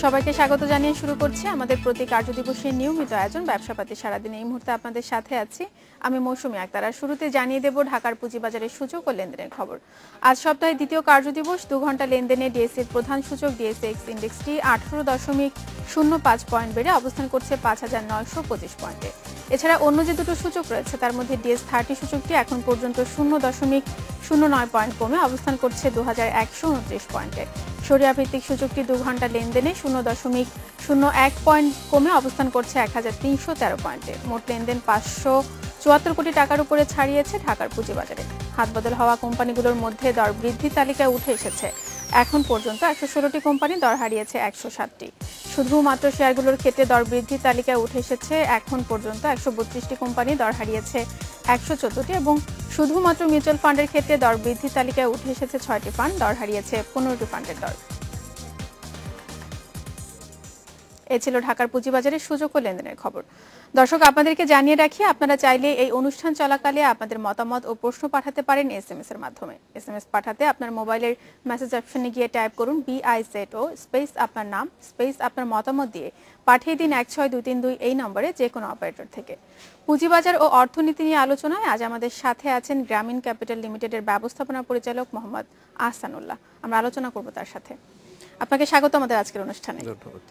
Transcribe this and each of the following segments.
সবাইকে স্বাগত জানিয়ে শুরু করছি আমাদের প্রতি কার্যদিবসের নিয়মিত আয়োজন ব্যবসাপাতি সারাদিন। এই মুহূর্তে আপনাদের সাথে আছি আমি মৌসুমী আক্তার। আর শুরুতে জানিয়ে দেব ঢাকার পুঁজিবাজারের সূচক ও লেনদেনের খবর। আজ সপ্তাহের দ্বিতীয় কার্যদিবস, 2 ঘন্টা লেনদেনে ডিএসসির প্রধান সূচক ডিএসএক্স ইন্ডেক্সটি 18.05 পয়েন্ট বেড়ে অবস্থান করছে 5,925 পয়েন্টে। এছাড়া অন্য যে দুটো সূচক রয়েছে তার মধ্যে ডিএস30 সূচকটি এখন পর্যন্ত 0.09 পয়েন্ট কমে অবস্থান করছে 2129 পয়েন্টে। সরিয়া ভিত্তিক সূচকটি 2 ঘন্টা লেনদেনে 0.01 পয়েন্ট কমে অবস্থান করছে 1313 পয়েন্টে। মোট লেনদেন 574 কোটি টাকার উপরে ছাড়িয়েছে ঢাকার পুঁজিবাজারে। হাতবদল হওয়া কোম্পানিগুলোর মধ্যে দর বৃদ্ধি তালিকায় উঠে এসেছে। এখন পর্যন্ত 116টি কোম্পানি দর হারিয়েছে 107টি। শুধুমাত্র শেয়ারগুলোর ক্ষেত্রে দর বৃদ্ধি তালিকায় উঠে এসেছে এখন পর্যন্ত 132টি কোম্পানি দর হারিয়েছে 114টি এবং শুধুমাত্র মিউচুয়াল ফান্ডের ক্ষেত্রে দর বৃদ্ধি তালিকায় উঠে এসেছে 6টি ফান্ড, দর হারিয়েছে 15টি ফান্ডের দর। এ ছিল ঢাকার পুঁজিবাজারের সূচক ও লেনদেনের খবর। দর্শক, আপনাদেরকে জানিয়ে রাখি, আপনারা চাইলে এই অনুষ্ঠান চলাকালে আপনাদের মতামত ও প্রশ্ন পাঠাতে পারেন এসএমএস এর মাধ্যমে। এসএমএস পাঠাতে আপনার মোবাইলের মেসেজ অপশনে গিয়ে টাইপ করুন BIZO স্পেস আপনার নাম স্পেস আপনার মতামত দিয়ে পাঠিয়ে দিন 16232 এই নম্বরে যে কোনো অপারেটর থেকে। পুঁজিবাজার ও অর্থনীতি নিয়ে আলোচনায় আজ আমাদের সাথে আছেন গ্রামীণ ক্যাপিটাল লিমিটেডের ব্যবস্থাপনা পরিচালক মোহাম্মদ আহসানুল্লাহ। আমরা আলোচনা করব তার সাথে। আপনাকে স্বাগত আমাদের আজকের অনুষ্ঠানে। ধন্যবাদ।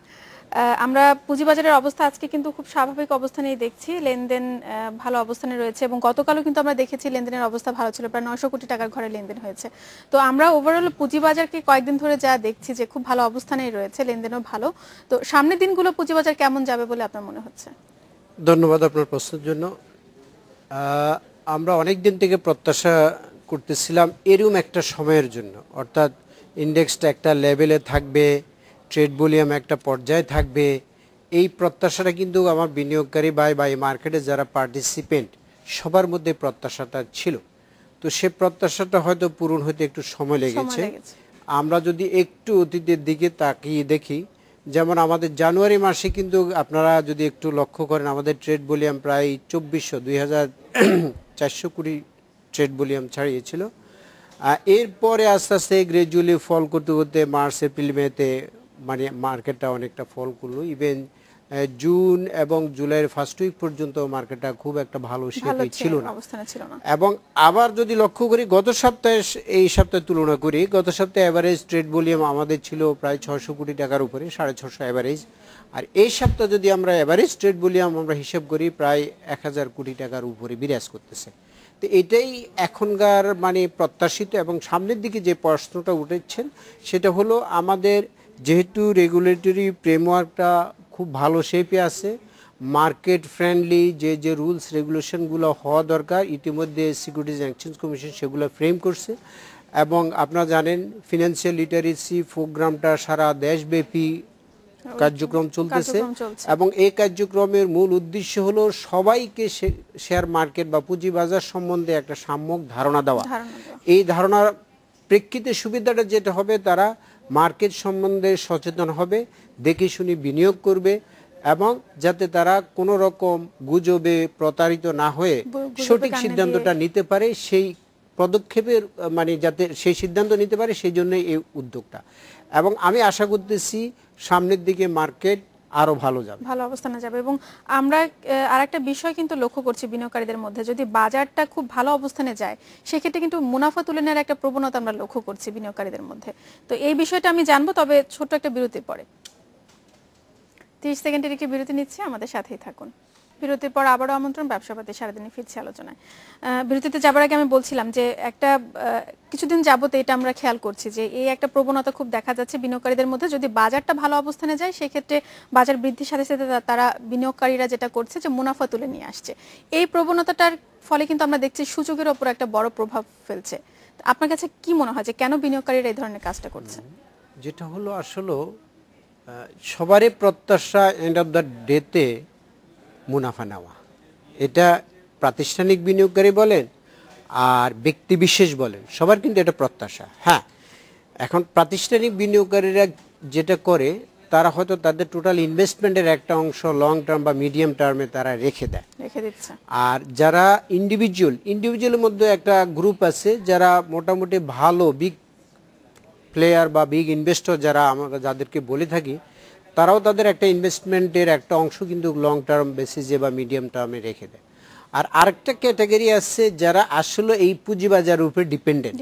আমরা পুঁজিবাজারের অবস্থা আজকে কিন্তু খুব স্বাভাবিক অবস্থানেই দেখছি, লেনদেন ভালো অবস্থানে রয়েছে এবং গতকালও কিন্তু আমরা দেখেছি লেনদেনের অবস্থা ভালো ছিল, প্রায় 900 কোটি টাকার ঘরে লেনদেন হয়েছে। তো আমরা ওভারঅল পুঁজিবাজারকে কয়েকদিন ধরে যা দেখছি যে খুব ভালো অবস্থানেই রয়েছে, লেনদেনও ভালো। তো সামনের দিনগুলো পুঁজিবাজার কেমন যাবে বলে আপনার মনে হচ্ছে? ধন্যবাদ আপনার প্রশ্নের জন্য। আমরা অনেক দিন থেকে প্রত্যাশা করতেছিলাম এরকম একটা সময়ের জন্য, অর্থাৎ ইন্ডেক্সটা একটা লেভেলে থাকবে, ট্রেড ভলিউম একটা পর্যায়ে থাকবে। এই প্রত্যাশাটা কিন্তু আমার বিনিয়োগকারী বা এই মার্কেটে যারা পার্টিসিপেন্ট সবার মধ্যে প্রত্যাশাটা ছিল। তো সে প্রত্যাশাটা হয়তো পূরণ হতে একটু সময় লেগেছে। আমরা যদি একটু অতীতের দিকে তাকিয়ে দেখি, যেমন আমাদের জানুয়ারি মাসে কিন্তু আপনারা যদি একটু লক্ষ্য করেন, আমাদের ট্রেড ভলিউম প্রায় 2400 কোটি ট্রেড ভলিউম ছাড়িয়েছিল। এরপরে আস্তে আস্তে গ্রাজুয়ালি ফল করতে করতে মার্চ এপ্রিল মেতে মানে মার্কেটটা অনেকটা ফল করলো। ইভেন জুন এবং জুলাইয়ের ফার্স্ট উইক পর্যন্ত মার্কেটটা খুব একটা ভালো শেপে ছিল না। এবং আবার যদি লক্ষ্য করি গত সপ্তাহে এই সপ্তাহে তুলনা করি, গত সপ্তাহে অ্যাভারেজ ট্রেড ভলিউম আমাদের ছিল প্রায় 600 কোটি টাকার উপরে, 650 অ্যাভারেজ। আর এই সপ্তাহে যদি আমরা অ্যাভারেজ ট্রেড ভলিউম আমরা হিসাব করি প্রায় 1000 কোটি টাকার উপরে বিরাজ করতেছে। তো এটাই এখনকার মানে প্রত্যাশিত। এবং সামনের দিকে যে প্রশ্নটা উঠেছেন সেটা হলো, আমাদের যেহেতু রেগুলেটরি ফ্রেমওয়ার্কটা খুব ভালো শেপে আছে, মার্কেট ফ্রেন্ডলি যে রুলস রেগুলেশনগুলো হওয়া দরকার, ইতিমধ্যে সিকিউরিটিজ অ্যান্ড এক্সচেঞ্জ কমিশন সেগুলো ফ্রেম করছে। এবং আপনারা জানেন ফিনান্সিয়াল লিটারেসি প্রোগ্রামটা সারা দেশব্যাপী কার্যক্রম চলতেছে এবং এই কার্যক্রমের মূল উদ্দেশ্য হলো সবাইকে শেয়ার মার্কেট বা পুঁজিবাজার সম্বন্ধে একটা সাম্যক ধারণা দেওয়া। এই ধারণার প্রেক্ষিতে সুবিধাটা যেটা হবে, তারা মার্কেট সম্বন্ধে সচেতন হবে, দেখে শুনে বিনিয়োগ করবে এবং যাতে তারা কোনো রকম গুজবে প্রতারিত না হয়ে সঠিক সিদ্ধান্তটা নিতে পারে, সেই পদক্ষেপের মানে যাতে সেই সিদ্ধান্ত নিতে পারে, সেই জন্যই এই উদ্যোগটা। এবং আমি আশা করতেছি সামনের দিকে মার্কেট আরো ভালো যাবে, ভালো অবস্থানে যাবে। এবং আমরা আরেকটা বিষয় কিন্তু লক্ষ্য করছি বিনিয়োগকারীদের মধ্যে, যদি বাজারটা খুব ভালো অবস্থানে যায় সেক্ষেত্রে কিন্তু মুনাফা তুলে নেওয়ার একটা প্রবণতা আমরা লক্ষ্য করছি বিনিয়োগকারীদের মধ্যে। তো এই বিষয়টা আমি জানবো, তবে ছোট্ট একটা বিরতির পরে। 30 সেকেন্ডের একটি বিরতি নিচ্ছি, আমাদের সাথেই থাকুন। বিরতির পর আবারও আমন্ত্রণ ব্যবসাপাতি সারাদিনে ফিরছি আলোচনায়। বিরতিতে যাবার আগে আমি বলছিলাম যে একটা কিছুদিন যাবত এটা আমরা খেয়াল করছি যে এই একটা প্রবণতা খুব দেখা যাচ্ছে বিনিয়োগকারীদের মধ্যে, যদি বাজারটা ভালো অবস্থানে যায় সেক্ষেত্রে বাজার বৃদ্ধির সাথে সাথে তারা বিনিয়োগকারীরা যেটা করছে যে মুনাফা তুলে নিয়ে আসছে। এই প্রবণতাটার ফলে কিন্তু আমরা দেখছি সূচকের ওপর একটা বড় প্রভাব ফেলছে। আপনার কাছে কি মনে হয় যে কেন বিনিয়োগকারীরা এই ধরনের কাজটা করছে? যেটা হলো আসলে সবারই প্রত্যাশা এন্ড অফ দ্য ডেতে মুনাফা নেওয়া। এটা প্রাতিষ্ঠানিক বিনিয়োগকারী বলেন আর ব্যক্তি বিশেষ বলেন, সবার কিন্তু এটা প্রত্যাশা। হ্যাঁ, এখন প্রাতিষ্ঠানিক বিনিয়োগকারীরা যেটা করে, তারা হয়তো তাদের টোটাল ইনভেস্টমেন্টের একটা অংশ লং টার্ম বা মিডিয়াম টার্মে তারা রেখে দিচ্ছে। আর যারা ইন্ডিভিজুয়ালের মধ্যে একটা গ্রুপ আছে যারা মোটামুটি ভালো বিগ প্লেয়ার বা বিগ ইনভেস্টর যারা আমরা যাদেরকে বলে থাকি, তারাও তাদের একটা ইনভেস্টমেন্টের একটা অংশ কিন্তু লং টার্ম বেসিসে বা মিডিয়াম টার্মে রেখে দেয়। আর আরেকটা ক্যাটাগরি আছে যারা আসলে এই পুঁজিবাজারের উপর ডিপেন্ডেন্ট,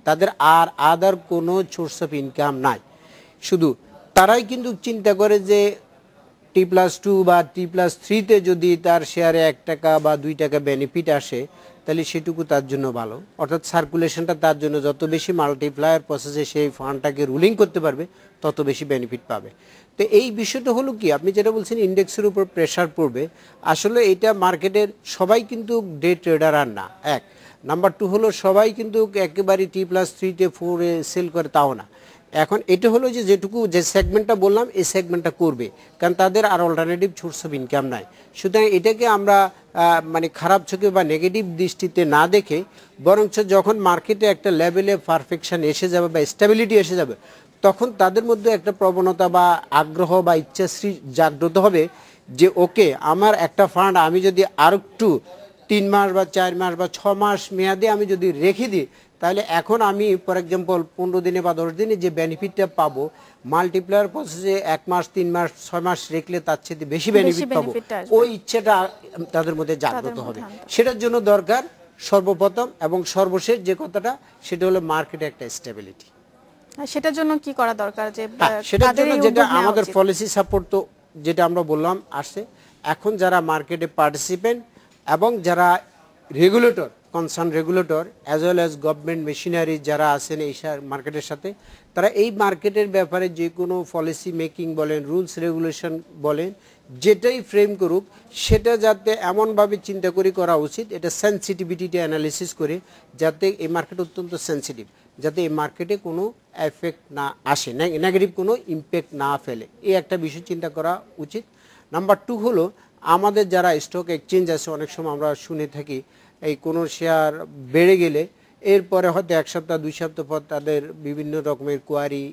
তাদের আর আদার কোনো সোর্স অফ ইনকাম নাই, শুধু তারাই কিন্তু চিন্তা করে যে T+2 বা T+3-তে যদি তার শেয়ারে 1 টাকা বা 2 টাকা বেনিফিট আসে তাহলে সেটুকু তার জন্য ভালো, অর্থাৎ সার্কুলেশনটা তার জন্য যত বেশি মাল্টিপ্লায়ার প্রসেসে সেই ফান্ডটাকে রুলিং করতে পারবে তত বেশি বেনিফিট পাবে। তো এই বিষয়টা হলো কি, আপনি যেটা বলছেন ইন্ডেক্সের উপর প্রেশার পড়বে, আসলে এটা মার্কেটের সবাই কিন্তু ডে ট্রেডার আর না, এক নাম্বার 2 হলো সবাই কিন্তু একেবারে T+3-তে 4-এ সেল করে তাও না। এখন এটা হলো যে যেটুকু যে সেগমেন্টটা বললাম এই সেগমেন্টটা করবে, কারণ তাদের আর অল্টারনেটিভ সোর্স অফ ইনকাম নাই। সুতরাং এটাকে আমরা মানে খারাপ চোখে বা নেগেটিভ দৃষ্টিতে না দেখে বরঞ্চ যখন মার্কেটে একটা লেভেলে পারফেকশন এসে যাবে বা স্টেবিলিটি এসে যাবে তখন তাদের মধ্যে একটা প্রবণতা বা আগ্রহ বা ইচ্ছাশ্রী জাগ্রত হবে যে ওকে আমার একটা ফান্ড আমি যদি আর একটু 3 মাস বা 4 মাস বা 6 মাস মেয়াদে আমি যদি রেখে দিই তাহলে এখন আমি ফর এক্সাম্পল 15 দিনে বা 10 দিনে যে বেনিফিটটা পাবো মাল্টিপ্লায়ার প্রসেসে 1 মাস 3 মাস 6 মাস রেখলে তার চেয়ে বেশি বেনিফিট পাবো, ওই ইচ্ছাটা তাদের মধ্যে জাগ্রত হবে। সেটার জন্য দরকার সর্বপ্রথম এবং সর্বশেষ যে কথাটা সেটা হলো মার্কেটে একটা স্টেবিলিটি। সেটার জন্য কি করা দরকার? যে সেটার জন্য যেটা আমাদের পলিসি সাপোর্ট তো যেটা আমরা বললাম আসছে, এখন যারা মার্কেটে পার্টিসিপেন্ট এবং যারা regulator concern regulator as well as government machinery যারা আছেন এই মার্কেটের সাথে, তারা এই মার্কেটের ব্যাপারে যে কোনো পলিসি মেকিং বলেন রুলস রেগুলেশন বলেন যেটাই ফ্রেম করুক সেটা যাতে এমনভাবে চিন্তা করে করা উচিত, এটা সেন্সিটিভিটিটা অ্যানালিসিস করে, যাতে এই মার্কেট অত্যন্ত সেন্সিটিভ, যাতে এই মার্কেটে কোনো এফেক্ট না আসে, নেগেটিভ কোনো ইম্প্যাক্ট না ফেলে, এই একটা বিষয় চিন্তা করা উচিত। নাম্বার 2 হলো আমাদের যারা স্টক এক্সচেঞ্জ আছে অনেক সময় আমরা শুনে থাকি এই কোনো শেয়ার বেড়ে গেলে এরপরে হয়তো 1 সপ্তাহ 2 সপ্তাহ পর তাদের বিভিন্ন রকমের কোয়ারি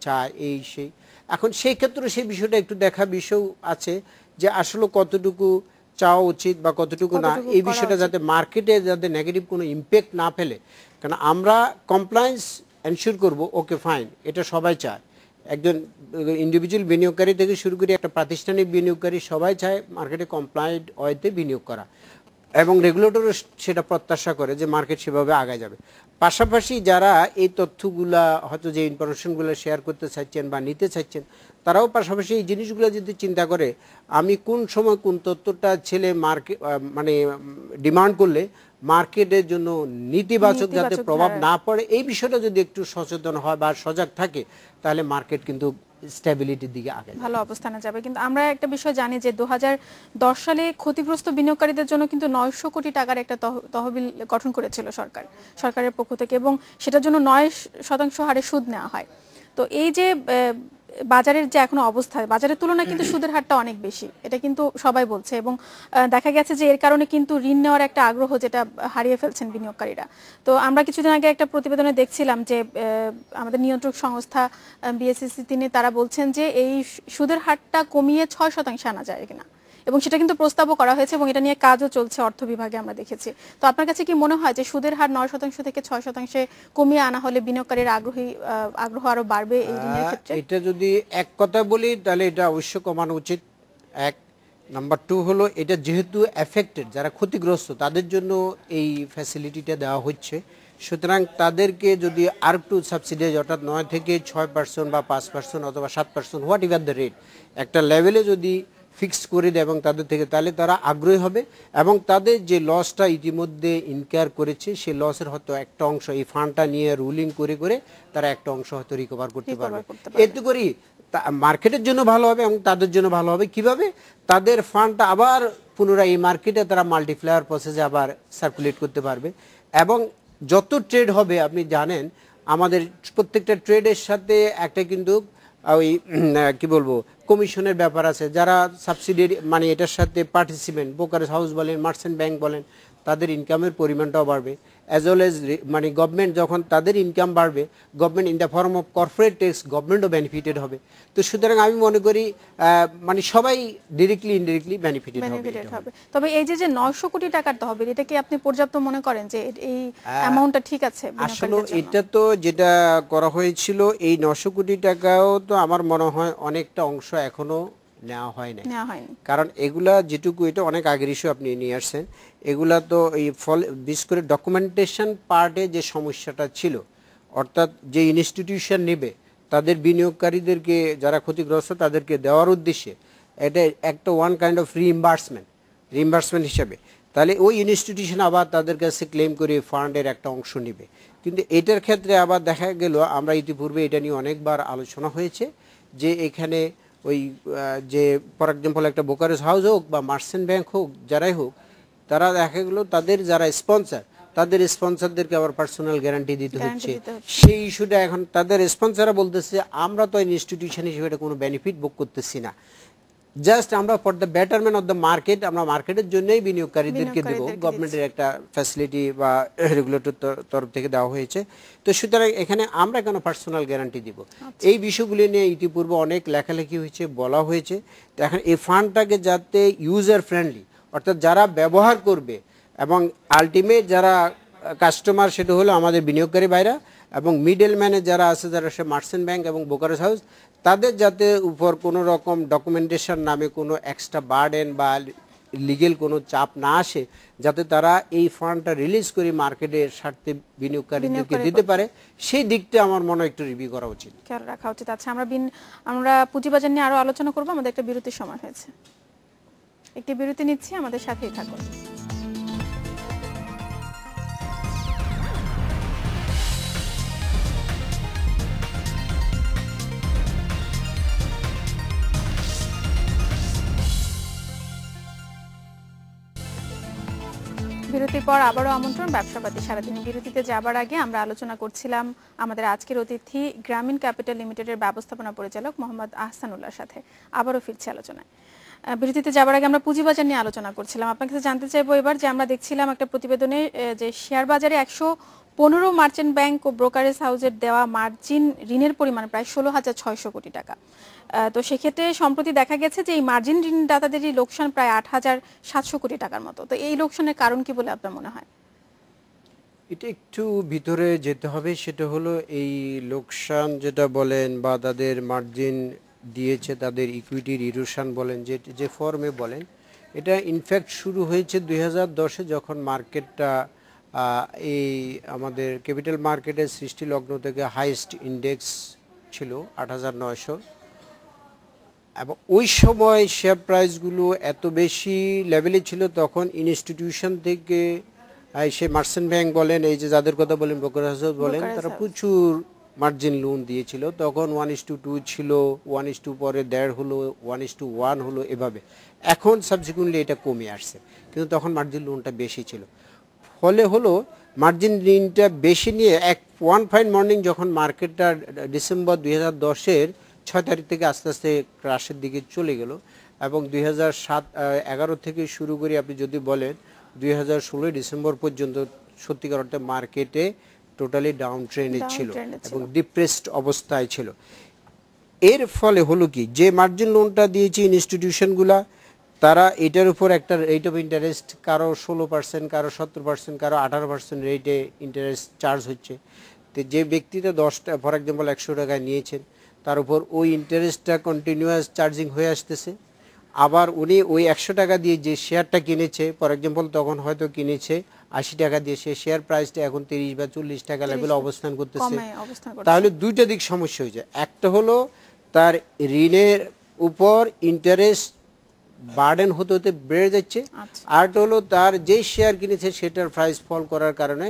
চায় এই সেই। এখন সেই ক্ষেত্রে সেই বিষয়টা একটু দেখা বিষয় আছে যে আসলে কতটুকু চাওয়া উচিত বা কতটুকু না, এই বিষয়টা যাতে মার্কেটে যাতে নেগেটিভ কোনো ইম্প্যাক্ট না ফেলে। কারণ আমরা কমপ্লায়েন্স এনশিওর করব, ওকে ফাইন, এটা সবাই চায়, একজন ইন্ডিভিজুয়াল বিনিয়োগকারী থেকে শুরু করে একটা প্রাতিষ্ঠানিক বিনিয়োগকারী সবাই চায় মার্কেটে কমপ্লায়েন্ট ওয়েতে বিনিয়োগ করা, এবং রেগুলেটরও সেটা প্রত্যাশা করে যে মার্কেট সেভাবে আগায় যাবে। পাশাপাশি যারা এই তথ্যগুলা হয়তো যে ইনফরমেশনগুলো শেয়ার করতে চাইছেন বা নিতে চাইছেন তারাও পাশাপাশি এই জিনিসগুলো যদি চিন্তা করে আমি কোন সময় কোন তথ্যটা ছেলে মার্কেট মানে ডিমান্ড করলে মার্কেটের জন্য নেতিবাচক যাতে প্রভাব না পড়ে এই বিষয়টা যদি একটু সচেতন হয় বা সজাগ থাকে তাহলে মার্কেট কিন্তু স্টেবিলিটির দিকে আগে ভালো অবস্থানে যাবে। কিন্তু আমরা একটা বিষয় জানি যে 2010 সালে ক্ষতিগ্রস্ত বিনিয়োগকারীদের জন্য কিন্তু 900 কোটি টাকার একটা তহবিল গঠন করেছিল সরকারের পক্ষ থেকে, এবং সেটার জন্য 9% হারে সুদ নেওয়া হয়। তো এই যে বাজারের যে এখনো অবস্থা, বাজারের তুলনায় কিন্তু সুদের হারটা অনেক বেশি, এটা কিন্তু সবাই বলছে, এবং দেখা গেছে যে এর কারণে কিন্তু ঋণ নেওয়ার একটা আগ্রহ যেটা হারিয়ে ফেলছেন বিনিয়োগকারীরা। তো আমরা কিছুদিন আগে একটা প্রতিবেদনে দেখছিলাম যে আমাদের নিয়ন্ত্রক সংস্থা বিএসইসি তিনি তারা বলছেন যে এই সুদের হারটা কমিয়ে 6% আনা যায় কিনা, এবং সেটা কিন্তু প্রস্তাবও করা হয়েছে এবং এটা নিয়ে কাজও চলছে অর্থ বিভাগে আমরা দেখেছি। তো আপনার কাছে কি মনে হয় যে সুদের হার 9% থেকে 6% কমিয়ে আনা হলে বিনিয়োগকারীর আগ্রহ আরো বাড়বে এই ঋণের ক্ষেত্রে? এটা যদি এক কথা বলি তাহলে এটা অবশ্যই কমানো উচিত, এক। নাম্বার 2 হলো এটা যেহেতু এফেক্টেড যারা ক্ষতিগ্রস্ত তাদের জন্য এই ফ্যাসিলিটিটা দেওয়া হচ্ছে, সুতরাং তাদেরকে যদি আর একটু সাবসিডাইজ অর্থাৎ 9 থেকে 6% বা 5% অথবা 7% হোয়াট এভার দ্য রেট একটা লেভেলে যদি ফিক্সড করে দেয় এবং তাদের থেকে, তাহলে তারা আগ্রহী হবে এবং তাদের যে লসটা ইতিমধ্যে ইনকার করেছে সেই লসের হয়তো একটা অংশ এই ফান্ডটা নিয়ে রুলিং করে করে তারা একটা অংশ হয়তো রিকভার করতে পারবে। এতে করি মার্কেটের জন্য ভালো হবে এবং তাদের জন্য ভালো হবে। কিভাবে? তাদের ফান্ডটা আবার পুনরায় এই মার্কেটে তারা মাল্টিপ্লায়ার প্রসেসে আবার সার্কুলেট করতে পারবে, এবং যত ট্রেড হবে আপনি জানেন আমাদের প্রত্যেকটা ট্রেডের সাথে একটা কিন্তু ওই কি বলবো কমিশনের ব্যাপার আছে, যারা সাবসিডিয়ারি মানে এটার সাথে পার্টিসিপেন্ট ব্রোকারেজ হাউস বলেন মার্চেন্ট ব্যাংক বলেন তাদের ইনকামের পরিমাণটাও বাড়বে, অ্যাজ ওয়েল এজ মানে গভর্নমেন্ট যখন তাদের ইনকাম বাড়বে, government in the form of corporate tax গভর্নমেন্টও বেনিফিটেড হবে। তো সুতরাং আমি মনে করি মানে সবাই ডিরেক্টলি ইনডিরেক্টলি বেনিফিটেড হবে। তবে এই যে 900 কোটি টাকার তহবিল, এটা কি আপনি পর্যাপ্ত মনে করেন যে এই অ্যামাউন্টটা ঠিক আছে? আসলে এটা তো যেটা করা হয়েছিল এই 900 কোটি টাকাও তো আমার মনে হয় অনেকটা অংশ এখনো নেওয়া হয়নি, কারণ এগুলা যেটুকু এটা অনেক আগের ইস্যু আপনি নিয়ে আসছেন, এগুলা তো এই বিশেষ করে ডকুমেন্টেশন পার্টে যে সমস্যাটা ছিল, অর্থাৎ যে ইনস্টিটিউশন নেবে তাদের বিনিয়োগকারীদেরকে যারা ক্ষতিগ্রস্ত তাদেরকে দেওয়ার উদ্দেশ্যে এটা একটা ওয়ান কাইন্ড অফ রিইম্বার্সমেন্ট হিসাবে, তাহলে ওই ইনস্টিটিউশন আবার তাদের কাছে ক্লেম করে ফান্ডের একটা অংশ নেবে। কিন্তু এটার ক্ষেত্রে আবার দেখা গেল, আমরা ইতিপূর্বে এটা নিয়ে অনেকবার আলোচনা হয়েছে যে এখানে ওই যে ফর এক্সাম্পল একটা ব্রোকারেজ হাউস হোক বা মার্চেন্ট ব্যাংক হোক, যারাই হোক, তারা দেখা গেল তাদের যারা স্পন্সর, তাদের স্পন্সরদেরকে আবার পার্সোনাল গ্যারান্টি দিতে হচ্ছে। সেই ইস্যুটা এখন তাদের স্পন্সররা বলতেছে আমরা তো ইনস্টিটিউশন হিসেবে এটা কোনো বেনিফিট ভোগ করতেছি না, জাস্ট আমরা for the betterment of the market, আমরা মার্কেটের জন্যই বিনিয়োগকারীদেরকে দেবো, গভর্নমেন্টের একটা ফ্যাসিলিটি বা রেগুলেটর তরফ থেকে দেওয়া হয়েছে। তো সুতরাং এখানে আমরা কেন পার্সোনাল গ্যারান্টি দিব? এই বিষয়গুলি নিয়ে ইতিপূর্বে অনেক লেখালেখি হয়েছে, বলা হয়েছে। তো এখন এই ফান্ডটাকে যাতে ইউজার ফ্রেন্ডলি, অর্থাৎ যারা ব্যবহার করবে এবং আলটিমেট যারা কাস্টমার সেটা হলো আমাদের বিনিয়োগকারী ভাইরা, এবং মিডল ম্যানে যারা আছে, যারা সে মার্চেন্ট ব্যাংক এবং ব্রোকারেজ হাউস, তাদের যাতে উপর কোনো রকম ডকুমেন্টেশন নামে কোনো এক্সট্রা বার্ডেন বা লিগেল কোনো চাপ না আসে, যাতে তারা এই ফান্ডটা রিলিজ করে মার্কেটের স্বার্থে বিনিয়োগকারীদেরকে দিতে পারে, সেই দিকটা আমার মনে হয় একটু রিভিউ করা উচিত, খেয়াল রাখা উচিত। আচ্ছা, আমরা পুঁজিবাজার নিয়ে আরো আলোচনা করব, আমাদের একটা বিরতির সময় হয়েছে, একটি বিরতি নিচ্ছি, আমাদের সাথেই থাকুন। বিরতির পর আবারও আমন্ত্রণ ব্যবসাপাতি সারাদিনে। বিরতিতে যাবার আগে আমরা আলোচনা করছিলাম আমাদের আজকের অতিথি গ্রামীণ ক্যাপিটাল লিমিটেডের ব্যবস্থাপনা পরিচালক মোহাম্মদ আহসানুল্লাহর সাথে। আবারও ফিরছি আলোচনায়। বিরতিতে যাবার আগে আমরা পুঁজিবাজার নিয়ে আলোচনা করছিলাম। আপনার কাছে জানতে চাইবো এবার যে আমরা দেখছিলাম একটা প্রতিবেদনে যে শেয়ার বাজারে 115 মার্চেন্ট ব্যাংক ও ব্রোকারেজ হাউসের দেওয়া মার্জিন ঋণের পরিমাণ প্রায় 16,600 কোটি টাকা। তো সেক্ষেত্রে সম্প্রতি দেখা গেছে যে এই মার্জিন ঋণদাতাদেরই লোকসান প্রায় 8,700 কোটি টাকার মতো। তো এই লোকসানের কারণ কি বলে আপনার মনে হয়? এটা একটু ভিতরে যেতে হবে। সেটা হলো এই লোকসান যেটা বলেন বা তাদের মার্জিন দিয়েছে, তাদের ইকুইটির ইরোশন বলেন, যে ফর্মে বলেন, এটা ইনফ্যাক্ট শুরু হয়েছে 2010-এ, যখন মার্কেটটা এই আমাদের ক্যাপিটাল মার্কেটের সৃষ্টি লগ্ন থেকে হাইয়েস্ট ইন্ডেক্স ছিল 8,900, এবং ওই সময় শেয়ার প্রাইসগুলো এত বেশি লেভেলে ছিল, তখন ইনস্টিটিউশন থেকে সে মার্চেন্ট ব্যাংক বলেন, এই যে যাদের কথা বলেন ব্রোকারেজ হাউস বলেন, তারা প্রচুর মার্জিন লোন দিয়েছিল। তখন 1:2 ছিল, 1:2 পরে 1.5 হলো, 1:1 হলো, এভাবে। এখন সাবসিকুয়েন্টলি এটা কমে আসছে, কিন্তু তখন মার্জিন লোনটা বেশি ছিল। ফলে হলো মার্জিন ঋণটা বেশি নিয়ে ওয়ান ফাইন মর্নিং যখন মার্কেটটা ডিসেম্বর 2010-এর 6 তারিখ থেকে আস্তে আস্তে ক্রাশের দিকে চলে গেল, এবং 2011 থেকে শুরু করে আপনি যদি বলেন 2016 ডিসেম্বর পর্যন্ত সত্যিকার অর্থে মার্কেটে টোটালি ডাউন ট্রেন্ডে ছিল এবং ডিপ্রেসড অবস্থায় ছিল। এর ফলে হলো কি, যে মার্জিন লোনটা দিয়েছে ইনস্টিটিউশনগুলা, তারা এটার উপর একটা রেট অফ ইন্টারেস্ট, কারো 16%, কারো 17%, কারো 18% রেটে ইন্টারেস্ট চার্জ হচ্ছে। তো যে ব্যক্তিটা 10টা ফর এক্সাম্পল 100 টাকায় নিয়েছেন, তার উপর ওই ইন্টারেস্টটা কন্টিনিউয়াস চার্জিং হয়ে আসতেছে। আবার উনি ওই 100 টাকা দিয়ে যে শেয়ারটা কিনেছে, ফর এক্সাম্পল তখন হয়তো কিনেছে 80 টাকা দিয়ে, সে শেয়ার প্রাইসটা এখন 30 বা 40 টাকা লেভেলে অবস্থান করতেছে। তাহলে দুইটা দিক সমস্যা হয়েছে। একটা হলো তার ঋণের উপর ইন্টারেস্ট বার্ডেন হতে হতে বেড়ে যাচ্ছে, আরটা হলো তার যে শেয়ার কিনেছে সেটার প্রাইস ফল করার কারণে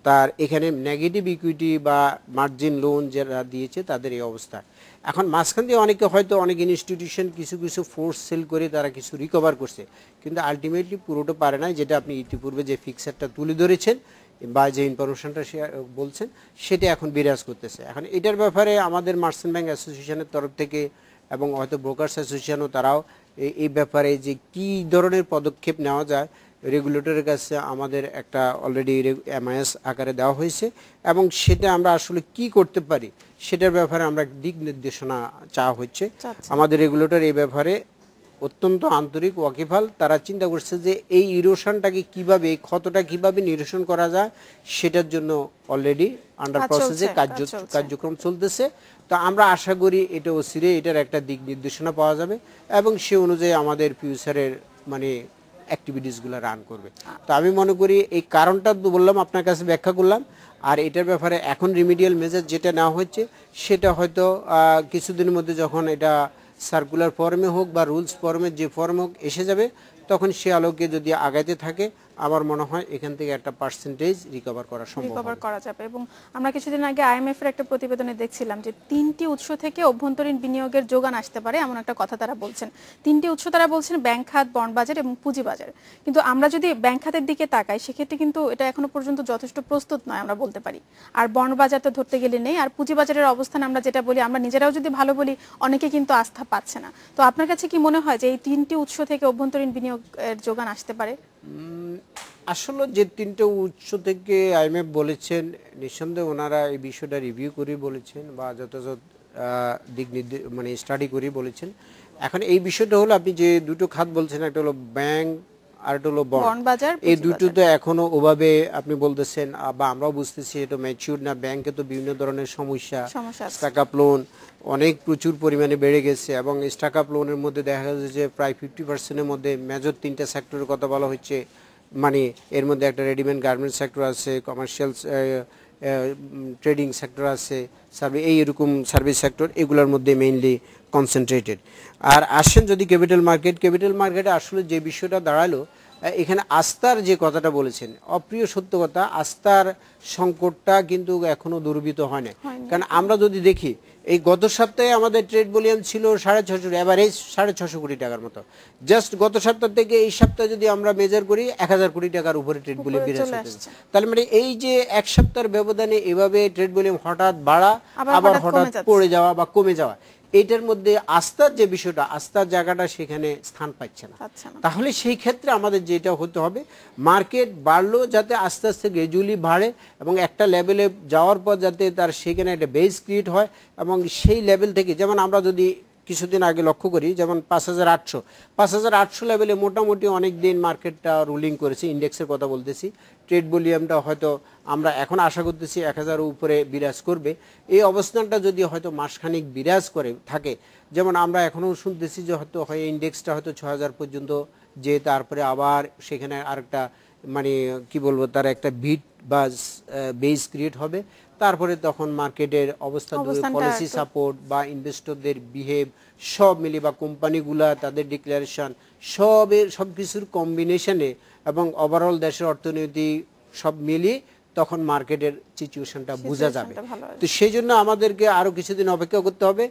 তার এখানে নেগেটিভ ইকুইটি বা মার্জিন লোন যারা দিয়েছে তাদের এই অবস্থা। এখন মাঝখান দিয়ে অনেকে হয়তো অনেক ইনস্টিটিউশন কিছু কিছু ফোর্স সেল করে তারা কিছু রিকভার করছে, কিন্তু আলটিমেটলি পুরোটা পারে না, যেটা আপনি ইতিপূর্বে যে ফিক্সারটা তুলে ধরেছেন বা যে ইনফরমেশনটা বলছেন সেটা এখন বিরাজ করতেছে। এখন এটার ব্যাপারে আমাদের মার্চেন্ট ব্যাংক অ্যাসোসিয়েশনের তরফ থেকে এবং হয়তো ব্রোকার্স অ্যাসোসিয়েশনও তারাও এই ব্যাপারে যে কি ধরনের পদক্ষেপ নেওয়া যায় রেগুলেটরের কাছে আমাদের একটা অলরেডি এমআইএস আকারে দেওয়া হয়েছে, এবং সেটা আমরা আসলে কি করতে পারি সেটার ব্যাপারে আমরা দিক নির্দেশনা চাওয়া হচ্ছে। আমাদের রেগুলেটর এই ব্যাপারে অত্যন্ত আন্তরিক, ওয়াকিবহাল। তারা চিন্তা করছে যে এই ইরোশনটাকে কিভাবে, এই ক্ষতটা কিভাবে নিরসন করা যায় সেটার জন্য অলরেডি আন্ডার প্রসেসে কার্যক্রম চলতেছে। তো আমরা আশা করি এটা অচিরে এটার একটা দিক নির্দেশনা পাওয়া যাবে, এবং সে অনুযায়ী আমাদের ফিউচারের মানে অ্যাক্টিভিটিসগুলো রান করবে। তো আমি মনে করি এই কারণটা তো বললাম, আপনার কাছে ব্যাখ্যা করলাম। আর এটার ব্যাপারে এখন রিমিডিয়াল মেজার যেটা নেওয়া হচ্ছে সেটা হয়তো কিছুদিনের মধ্যে যখন এটা সার্কুলার ফর্মে হোক বা রুলস ফর্মে যে ফর্ম হোক এসে যাবে, তখন সে আলোকে যদি আগাইতে থাকে আমার মনে হয় এখান থেকে একটা পার্সেন্টেজ রিকভার করা সম্ভব যাবে। এবং আমরা কিছুদিন আগে আইএমএফ এর একটা প্রতিবেদনে দেখছিলাম যে 3টি উৎস থেকে অভ্যন্তরীণ বিনিয়োগের যোগান আসতে পারে এমন একটা কথা তারা বলছেন। 3টি উৎস তারা বলছেন ব্যাংক খাত, বন্ড বাজার এবং পুঁজি বাজার। কিন্তু আমরা যদি ব্যাংক খাতের দিকে তাকাই সেক্ষেত্রে কিন্তু এটা এখনো পর্যন্ত যথেষ্ট প্রস্তুত নয় আমরা বলতে পারি। আর বন্ড বাজার তো ধরতে গেলে নেই। আর পুঁজি বাজারের অবস্থান আমরা যেটা বলি, আমরা নিজেরাও যদি ভালো বলি অনেকে কিন্তু আস্থা পাচ্ছে না। তো আপনার কাছে কি মনে হয় যে এই 3টি উৎস থেকে অভ্যন্তরীণ বিনিয়োগের যোগান আসতে পারে? আসলে যে 3টে উৎস থেকে আইএমএফ বলেছেন, নিঃসন্দেহে ওনারা এই বিষয়টা রিভিউ করে বলেছেন বা যথাযথ দিক মানে স্টাডি করে বলেছেন। এখন এই বিষয়টা হলো আপনি যে দুটো খাত বলছেন, একটা হলো ব্যাংক আর একটা হলো বন্ড বাজার, এই দুটো তো এখনো ওভাবে আপনি বলতেছেন বা আমরাও বুঝতেছি এটা ম্যাচিউর না। ব্যাংকে তো বিভিন্ন ধরনের সমস্যা, স্টাক আপ লোন অনেক প্রচুর পরিমাণে বেড়ে গেছে, এবং স্টাক আপ লোনের মধ্যে দেখা যাচ্ছে যে প্রায় 50%-এর মধ্যে মেজর 3টা সেক্টরের কথা বলা হচ্ছে। মানে এর মধ্যে একটা রেডিমেড গার্মেন্টস সেক্টর আছে, কমার্শিয়াল ট্রেডিং সেক্টর আছে, এইরকম সার্ভিস সেক্টর, এগুলোর মধ্যে মেইনলি কনসেন্ট্রেটেড। আর আসেন যদি ক্যাপিটাল মার্কেটে আসলে যে বিষয়টা দাঁড়ালো এখানে আস্থার যে কথাটা বলেছেন, অপ্রিয় সত্য কথা, আস্থার সংকটটা কিন্তু এখনো দূরীভূত হয় না। কারণ আমরা যদি দেখি এই গত সপ্তাহে আমাদের ট্রেড ভলিউম ছিল 650, এভারেজ 650 কোটি টাকার মতো। জাস্ট গত সপ্তাহ থেকে এই সপ্তাহে যদি আমরা মেজার করি 1000 কোটি টাকার উপরে ট্রেড ভলিউম বিরাজ করতেছে। তাহলে মানে এই যে এক সপ্তাহের ব্যবধানে এভাবে ট্রেড ভলিউম হঠাৎ বাড়া আবার হঠাৎ পড়ে যাওয়া বা কমে যাওয়া, এইটার মধ্যে আস্থার যে বিষয়টা, আস্থার জায়গাটা সেখানে স্থান পাচ্ছে না। তাহলে সেই ক্ষেত্রে আমাদের যেটা হতে হবে, মার্কেট বাড়লো যাতে আস্তে আস্তে গ্র্যাজুয়ালি বাড়ে, এবং একটা লেভেলে যাওয়ার পর যাতে তার সেখানে একটা বেস ক্রিয়েট হয়, এবং সেই লেভেল থেকে যেমন আমরা যদি কিছুদিন আগে লক্ষ্য করি, যেমন 5800 লেভেলে মোটামুটি অনেক দিন মার্কেটটা রুলিং করেছে। ইন্ডেক্সের কথা বলতেছি, ট্রেড ভলিউমটা হয়তো আমরা এখন আশা করতেছি 1000 উপরে বিরাজ করবে। এই অবস্থানটা যদি হয়তো মাসখানিক বিরাজ করে থাকে, যেমন আমরা এখনও শুনতেছি যে হয়তো ইন্ডেক্সটা হয়তো 6000 পর্যন্ত, যে তারপরে আবার সেখানে আরেকটা মানে কি বলবো তার একটা বিট বা বেস ক্রিয়েট হবে, তারপরে তখন মার্কেটের অবস্থা, পলিসি সাপোর্ট বা ইনভেস্টরদের বিহেভ সব মিলিয়ে বা কোম্পানিগুলা তাদের ডিক্লারেশন সব কিছুর কম্বিনেশনে এবং ওভারঅল দেশের অর্থনীতি সব মিলিয়ে তখন মার্কেটের সিচুয়েশনটা বোঝা যাবে। তো সেই জন্য আমাদেরকে আরো কিছুদিন অপেক্ষা করতে হবে।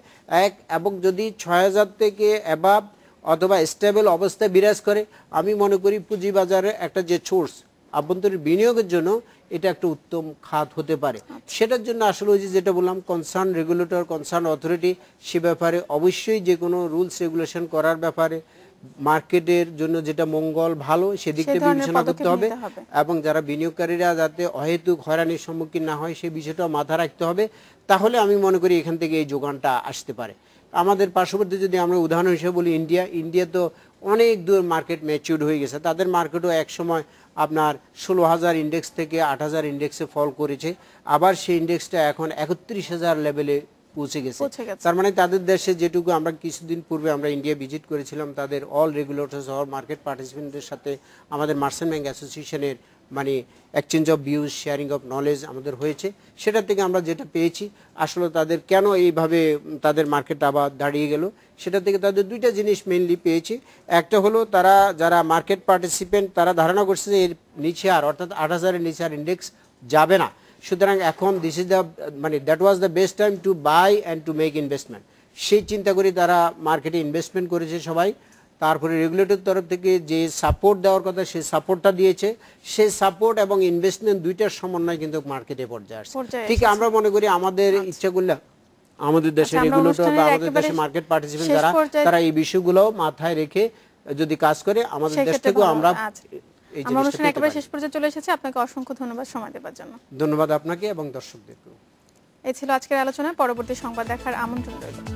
এবং যদি 6000 থেকে অ্যাবাভ অথবা স্টেবল অবস্থায় বিরাজ করে, আমি মনে করি পুঁজিবাজারে একটা যে সোর্স আভ্যন্তরীণ বিনিয়োগের জন্য এটা একটা উত্তম খাত হতে পারে। সেটার জন্য আসলে ওই যেটা বললাম, কনসার্ন রেগুলেটর, কনসার্ন অথরিটি সে ব্যাপারে অবশ্যই যে কোনো রুলস রেগুলেশন করার ব্যাপারে মার্কেটের জন্য যেটা মঙ্গল ভালো সেদিক থেকে বিবেচনা করতে হবে, এবং যারা বিনিয়োগকারীরা যাতে অহেতুক হয়রানির সম্মুখীন না হয় সেই বিষয়টা মাথা রাখতে হবে। তাহলে আমি মনে করি এখান থেকে এই যোগানটা আসতে পারে। আমাদের পার্শ্ববর্তী যদি আমরা উদাহরণ হিসেবে বলি, ইন্ডিয়া তো অনেক দূর মার্কেট ম্যাচিউরড হয়ে গেছে। তাদের মার্কেটও এক সময় আপনার 16,000 ইন্ডেক্স থেকে 8,000 ইন্ডেক্সে ফল করেছে, আবার সেই ইন্ডেক্সটা এখন 31,000 লেভেলে পৌঁছে গেছে। তার মানে তাদের দেশে যেটুকু আমরা কিছুদিন পূর্বে আমরা ইন্ডিয়া ভিজিট করেছিলাম, তাদের অল রেগুলেটরস অল মার্কেট পার্টিসিপেন্টদের সাথে আমাদের মার্চেন্ট ব্যাংক অ্যাসোসিয়েশনের মানে exchange of views, sharing of knowledge আমাদের হয়েছে। সেটা থেকে আমরা যেটা পেয়েছি আসলে তাদের কেন এইভাবে তাদের মার্কেটটা আবার দাঁড়িয়ে গেল, সেটা থেকে তাদের দুইটা জিনিস মেইনলি পেয়েছি। একটা হলো তারা যারা মার্কেট পার্টিসিপেন্ট তারা ধারণা করছে যে এর নিচে আর অর্থাৎ 8,000-এর নিচে আর ইন্ডেক্স যাবে না, সুতরাং এখন দিস ইজ দ্য মানে that was the best time to buy and to make investment. সেই চিন্তা করে তারা মার্কেটে ইনভেস্টমেন্ট করেছে সবাই। তারপরে রেগুলেটর তরফ থেকে যে সাপোর্ট দেওয়ার কথা সেই সাপোর্টটা দিয়েছে, সেই সাপোর্ট এবং ইনভেস্টমেন্ট দুইটার সমন্বয় কিন্তু মার্কেটে পর্যায়ে আসছে। ঠিক আমরা মনে করি আমাদের ইচ্ছা করলে আমাদের দেশের রেগুলেটর বা আমাদের দেশের মার্কেট পার্টিসিপেন্ট যারা তারা এই বিষয়গুলো মাথায় রেখে যদি কাজ করে আমাদের দেশ থেকেও আমরা এই আমরা জিনিসটা অনুষ্ঠান পেতে একেবারে পারি। শেষ পর্যায়ে চলে এসেছি, আপনাকে অসংখ্য ধন্যবাদ সময় দেওয়ার জন্য। ধন্যবাদ আপনাকে এবং দর্শকদেরকেও। এই ছিল আজকের আলোচনা, পরবর্তী সংবাদ দেখার আমন্ত্রণ রইল।